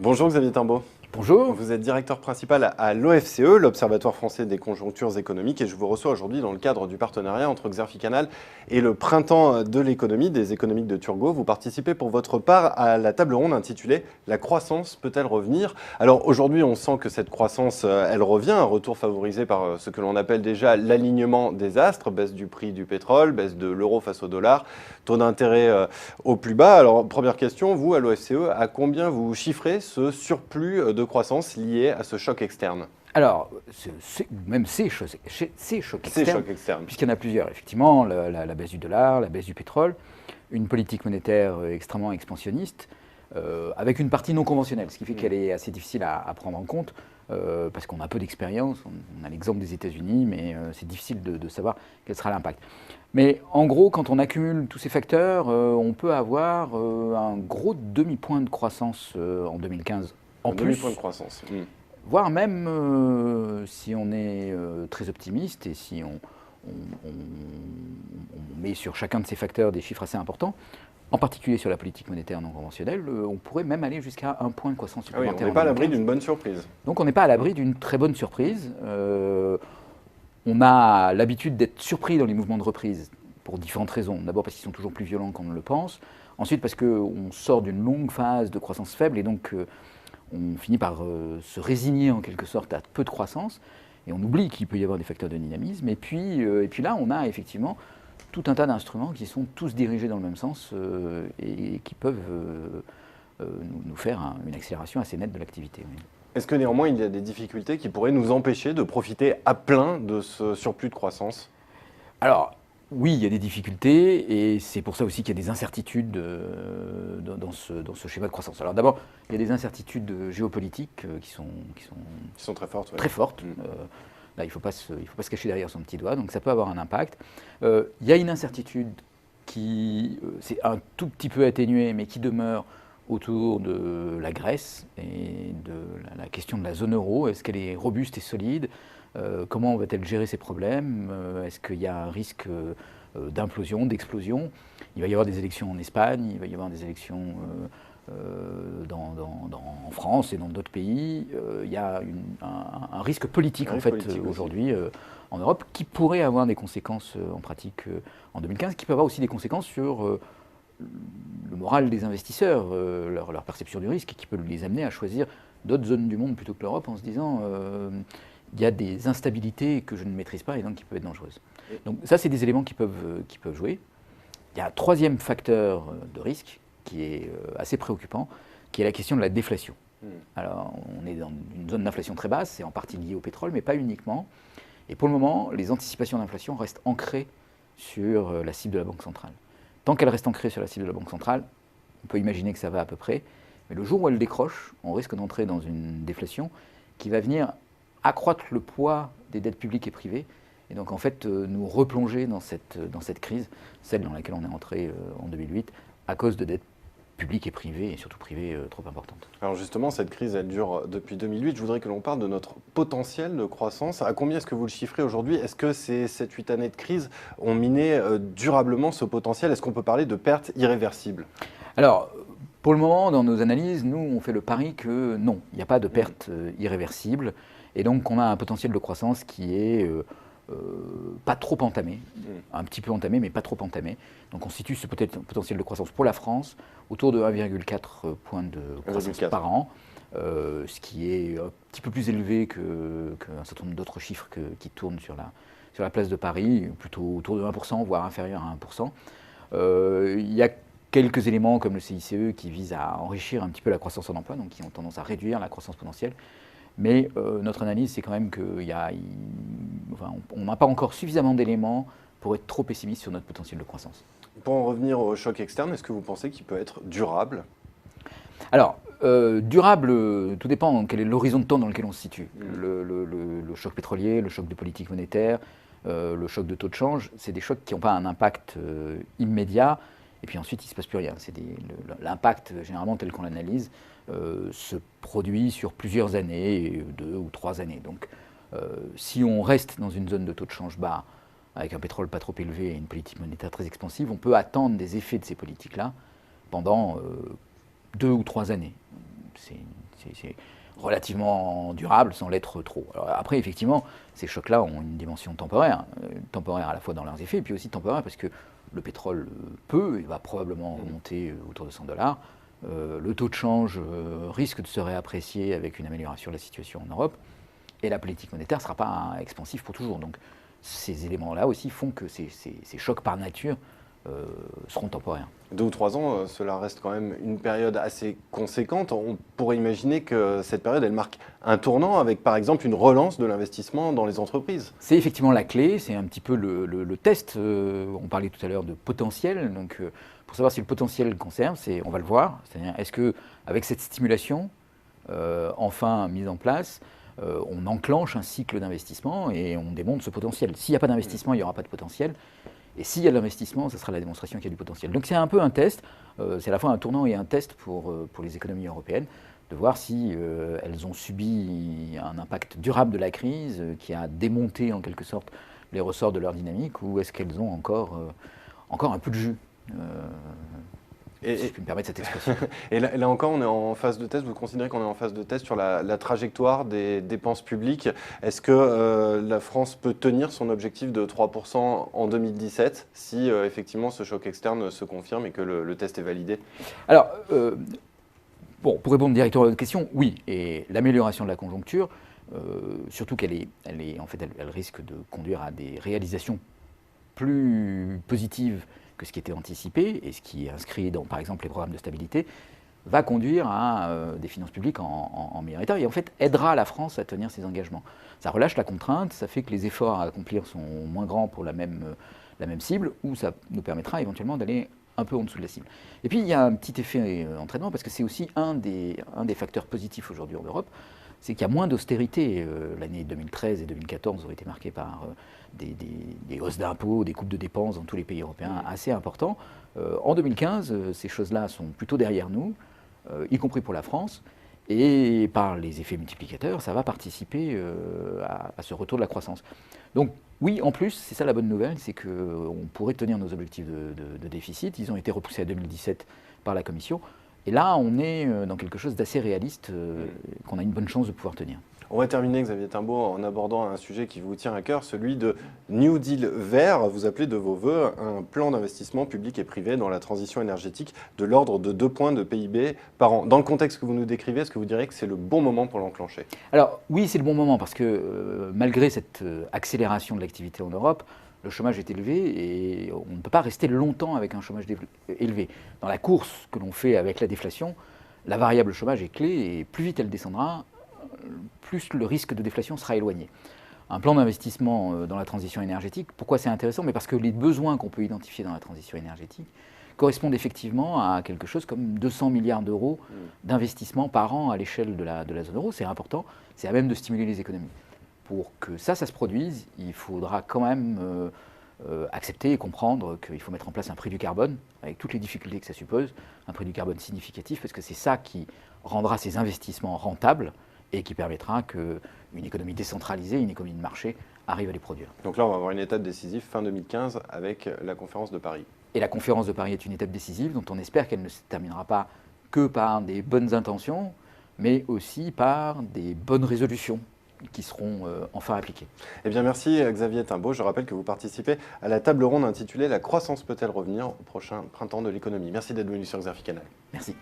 Bonjour Xavier Timbaud. Bonjour. Vous êtes directeur principal à l'OFCE, l'Observatoire français des conjonctures économiques, et je vous reçois aujourd'hui dans le cadre du partenariat entre Xerfi Canal et le Printemps de l'économie, des économiques de Turgot. Vous participez pour votre part à la table ronde intitulée « La croissance peut-elle revenir ?» Alors aujourd'hui, on sent que cette croissance, elle revient, un retour favorisé par ce que l'on appelle déjà l'alignement des astres, baisse du prix du pétrole, baisse de l'euro face au dollar, taux d'intérêt au plus bas. Alors première question, vous à l'OFCE, à combien vous chiffrez ce surplus de croissance liée à ce choc externe? Alors, même ces chocs externes, puisqu'il y en a plusieurs, effectivement, la baisse du dollar, la baisse du pétrole, une politique monétaire extrêmement expansionniste, avec une partie non conventionnelle, ce qui fait qu'elle est assez difficile à prendre en compte, parce qu'on a peu d'expérience, on a l'exemple des États-Unis, mais c'est difficile de savoir quel sera l'impact. Mais en gros, quand on accumule tous ces facteurs, on peut avoir un gros demi-point de croissance en 2015 en plus. Demi-point de croissance. Voire même, si on est très optimiste et si on met sur chacun de ces facteurs des chiffres assez importants, en particulier sur la politique monétaire non conventionnelle, on pourrait même aller jusqu'à un point de croissance supplémentaire. Oui, on n'est pas à l'abri d'une bonne surprise. Donc on n'est pas à l'abri d'une très bonne surprise. On a l'habitude d'être surpris dans les mouvements de reprise pour différentes raisons. D'abord parce qu'ils sont toujours plus violents qu'on ne le pense. Ensuite parce qu'on sort d'une longue phase de croissance faible et donc on finit par se résigner en quelque sorte à peu de croissance. Et on oublie qu'il peut y avoir des facteurs de dynamisme. Et puis là, on a effectivement tout un tas d'instruments qui sont tous dirigés dans le même sens et qui peuvent nous faire une accélération assez nette de l'activité. Oui. Est-ce que néanmoins il y a des difficultés qui pourraient nous empêcher de profiter à plein de ce surplus de croissance? Alors, oui, il y a des difficultés et c'est pour ça aussi qu'il y a des incertitudes dans ce schéma de croissance. Alors d'abord, il y a des incertitudes géopolitiques qui sont très fortes. Ouais. Très fortes. Là, il ne faut pas se cacher derrière son petit doigt, donc ça peut avoir un impact. Il y a une incertitude qui c'est un tout petit peu atténuée, mais qui demeure autour de la Grèce et de la question de la zone euro. Est-ce qu'elle est robuste et solide? Comment va-t-elle gérer ces problèmes? Est-ce qu'il y a un risque d'implosion, d'explosion? Il va y avoir des élections en Espagne, il va y avoir des élections en France et dans d'autres pays. Il y a un risque politique aujourd'hui en Europe qui pourrait avoir des conséquences en pratique en 2015, qui peut avoir aussi des conséquences sur le moral des investisseurs, leur perception du risque, et qui peut les amener à choisir d'autres zones du monde plutôt que l'Europe en se disant il y a des instabilités que je ne maîtrise pas et donc qui peuvent être dangereuses. Donc ça, c'est des éléments qui peuvent jouer. Il y a un troisième facteur de risque qui est assez préoccupant, qui est la question de la déflation. Alors, on est dans une zone d'inflation très basse, c'est en partie lié au pétrole, mais pas uniquement. Et pour le moment, les anticipations d'inflation restent ancrées sur la cible de la Banque centrale. Tant qu'elle reste ancrée sur la cible de la Banque centrale, on peut imaginer que ça va à peu près. Mais le jour où elle décroche, on risque d'entrer dans une déflation qui va venir accroître le poids des dettes publiques et privées, et donc en fait nous replonger dans cette crise, celle dans laquelle on est entré en 2008, à cause de dettes publiques et privées, et surtout privées trop importantes. Alors justement, cette crise, elle dure depuis 2008. Je voudrais que l'on parle de notre potentiel de croissance. À combien est-ce que vous le chiffrez aujourd'hui? Est-ce que ces 7-8 années de crise ont miné durablement ce potentiel? Est-ce qu'on peut parler de pertes irréversibles? Alors, pour le moment, dans nos analyses, nous, on fait le pari que non, il n'y a pas de pertes irréversibles. Et donc, on a un potentiel de croissance qui est pas trop entamé, un petit peu entamé, mais pas trop entamé. Donc, on situe ce potentiel de croissance pour la France autour de 1,4 points de croissance par an, ce qui est un petit peu plus élevé qu'un certain nombre d'autres chiffres qui tournent sur la place de Paris, plutôt autour de 1%, voire inférieur à 1%. Il y a quelques éléments comme le CICE qui visent à enrichir un petit peu la croissance en emploi, donc qui ont tendance à réduire la croissance potentielle. Mais notre analyse, c'est quand même qu'on n'a pas encore suffisamment d'éléments pour être trop pessimiste sur notre potentiel de croissance. Pour en revenir au choc externe, est-ce que vous pensez qu'il peut être durable? Alors, durable, tout dépend quel est l'horizon de temps dans lequel on se situe. Le choc pétrolier, le choc de politique monétaire, le choc de taux de change, c'est des chocs qui n'ont pas un impact immédiat. Et puis ensuite, il ne se passe plus rien. L'impact, généralement, tel qu'on l'analyse, se produit sur plusieurs années, 2 ou 3 années. Donc, si on reste dans une zone de taux de change bas, avec un pétrole pas trop élevé et une politique monétaire très expansive, on peut attendre des effets de ces politiques-là pendant 2 ou 3 années. C'est c'est relativement durable sans l'être trop. Alors après, effectivement, ces chocs-là ont une dimension temporaire à la fois dans leurs effets, et puis aussi temporaire parce que le pétrole peut et va probablement remonter autour de $100. Le taux de change risque de se réapprécier avec une amélioration de la situation en Europe, et la politique monétaire ne sera pas expansive pour toujours. Donc ces éléments-là aussi font que ces chocs par nature seront temporaires. 2 ou 3 ans, cela reste quand même une période assez conséquente. On pourrait imaginer que cette période, elle marque un tournant avec, par exemple, une relance de l'investissement dans les entreprises. C'est effectivement la clé, c'est un petit peu le test. On parlait tout à l'heure de potentiel. Donc, pour savoir si le potentiel conserve, on va le voir. C'est-à-dire, est-ce qu'avec cette stimulation, enfin mise en place, on enclenche un cycle d'investissement et on démontre ce potentiel. S'il n'y a pas d'investissement, il n'y aura pas de potentiel. Et s'il y a de l'investissement, ça sera la démonstration qu'il y a du potentiel. Donc c'est un peu un test, c'est à la fois un tournant et un test pour les économies européennes, de voir si elles ont subi un impact durable de la crise qui a démonté en quelque sorte les ressorts de leur dynamique, ou est-ce qu'elles ont encore un peu de jus. Si je puis me permettre cette expression. Et là encore, on est en phase de test. Vous considérez qu'on est en phase de test sur la trajectoire des dépenses publiques. Est-ce que la France peut tenir son objectif de 3% en 2017 si effectivement ce choc externe se confirme et que le test est validé? Alors, bon, pour répondre directement à votre question, oui. Et l'amélioration de la conjoncture, surtout qu'elle risque de conduire à des réalisations plus positives que ce qui était anticipé et ce qui est inscrit dans, par exemple, les programmes de stabilité, va conduire à des finances publiques en meilleur état et en fait aidera la France à tenir ses engagements. Ça relâche la contrainte, ça fait que les efforts à accomplir sont moins grands pour la même cible, ou ça nous permettra éventuellement d'aller un peu en dessous de la cible. Et puis il y a un petit effet entraînement, parce que c'est aussi un des facteurs positifs aujourd'hui en Europe, c'est qu'il y a moins d'austérité. L'année 2013 et 2014 ont été marquées par des hausses d'impôts, des coupes de dépenses dans tous les pays européens assez importants. En 2015, ces choses-là sont plutôt derrière nous, y compris pour la France, et par les effets multiplicateurs, ça va participer à ce retour de la croissance. Donc oui, en plus, c'est ça la bonne nouvelle, c'est qu'on pourrait tenir nos objectifs de déficit. Ils ont été repoussés à 2017 par la Commission. Et là, on est dans quelque chose d'assez réaliste qu'on a une bonne chance de pouvoir tenir. On va terminer, Xavier Timbaud, en abordant un sujet qui vous tient à cœur, celui de New Deal vert. Vous appelez de vos voeux un plan d'investissement public et privé dans la transition énergétique de l'ordre de 2 points de PIB par an. Dans le contexte que vous nous décrivez, est-ce que vous diriez que c'est le bon moment pour l'enclencher? Alors oui, c'est le bon moment parce que malgré cette accélération de l'activité en Europe, le chômage est élevé et on ne peut pas rester longtemps avec un chômage élevé. Dans la course que l'on fait avec la déflation, la variable chômage est clé et plus vite elle descendra, plus le risque de déflation sera éloigné. Un plan d'investissement dans la transition énergétique, pourquoi c'est intéressant? Mais parce que les besoins qu'on peut identifier dans la transition énergétique correspondent effectivement à quelque chose comme 200 milliards d'euros d'investissement par an à l'échelle de la zone euro. C'est important, c'est à même de stimuler les économies. Pour que ça se produise, il faudra quand même accepter et comprendre qu'il faut mettre en place un prix du carbone, avec toutes les difficultés que ça suppose, un prix du carbone significatif, parce que c'est ça qui rendra ces investissements rentables et qui permettra qu'une économie décentralisée, une économie de marché, arrive à les produire. Donc là, on va avoir une étape décisive fin 2015 avec la conférence de Paris. Et la conférence de Paris est une étape décisive dont on espère qu'elle ne se terminera pas que par des bonnes intentions, mais aussi par des bonnes résolutions qui seront enfin appliquées. Eh bien, merci Xavier Timbaud. Je rappelle que vous participez à la table ronde intitulée « La croissance peut-elle revenir au prochain printemps de l'économie ». Merci d'être venu sur Xerfi Canal. Merci.